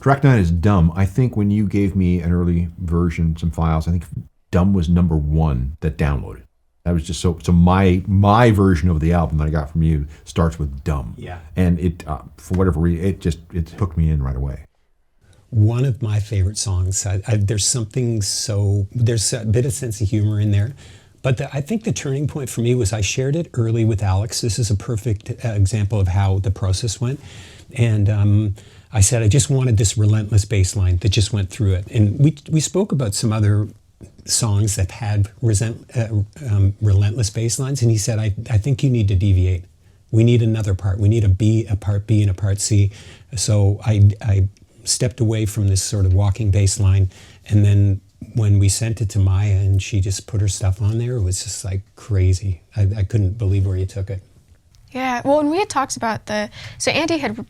Track 9 is Dumb. I think when you gave me an early version, some files, I think Dumb was number 1 that downloaded. That was just so my version of the album that I got from you starts with Dumb. Yeah. And it, for whatever reason, it hooked me in right away. One of my favorite songs. There's a bit of sense of humor in there. But I think the turning point for me was I shared it early with Alex. This is a perfect example of how the process went. And I said, I just wanted this relentless bass line that just went through it. And we spoke about some other songs that had relentless bass lines. And he said, I think you need to deviate. We need another part. We need a part B and a part C. So I stepped away from this sort of walking bass line. And then when we sent it to Maya and she just put her stuff on there, it was just like crazy. I couldn't believe where you took it. Yeah, well, and we had talked about so Andy had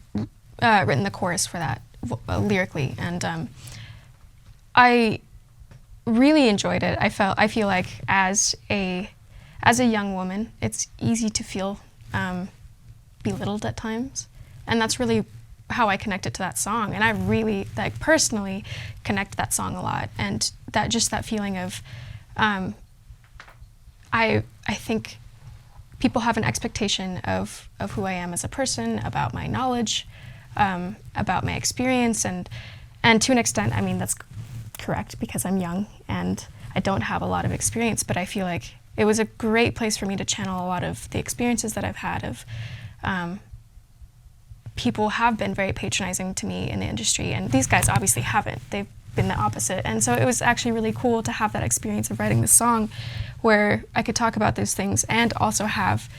written the chorus for that lyrically, and I really enjoyed it. I feel like as a young woman, it's easy to feel belittled at times, and that's really how I connected to that song. And I really, personally connect that song a lot, and that feeling of, I think people have an expectation of who I am as a person, about my knowledge, about my experience, and to an extent, I mean, that's correct because I'm young and I don't have a lot of experience, but I feel like it was a great place for me to channel a lot of the experiences that I've had of, people have been very patronizing to me in the industry, and these guys obviously haven't. They've been the opposite. And so it was actually really cool to have that experience of writing this song where I could talk about those things and also have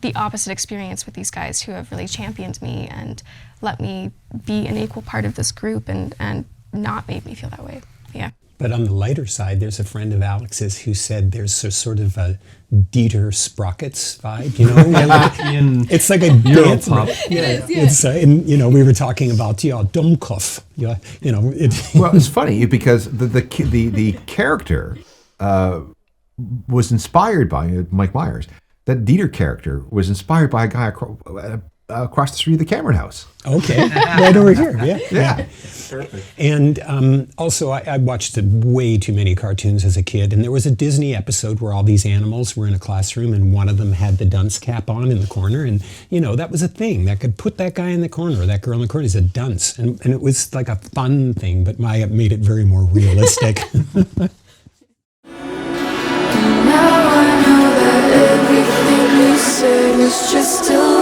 the opposite experience with these guys who have really championed me and let me be an equal part of this group and not made me feel that way. Yeah. But on the lighter side, there's a friend of Alex's who said there's a sort of a Dieter Sprockets vibe, you know? It's like a dance pop. Yeah, it's and you know, we were talking about Domkopf. Yeah, you know. Well, it's funny because the character was inspired by Mike Myers. That Dieter character was inspired by a guy across the street of the Cameron House. Okay, right over here. Yeah. Perfect. And also, I watched way too many cartoons as a kid, and there was a Disney episode where all these animals were in a classroom, and one of them had the dunce cap on in the corner, and you know that was a thing that could put that guy in the corner or that girl in the corner as a dunce, and it was like a fun thing, but Maya made it very more realistic. Now I know that everything you said was just a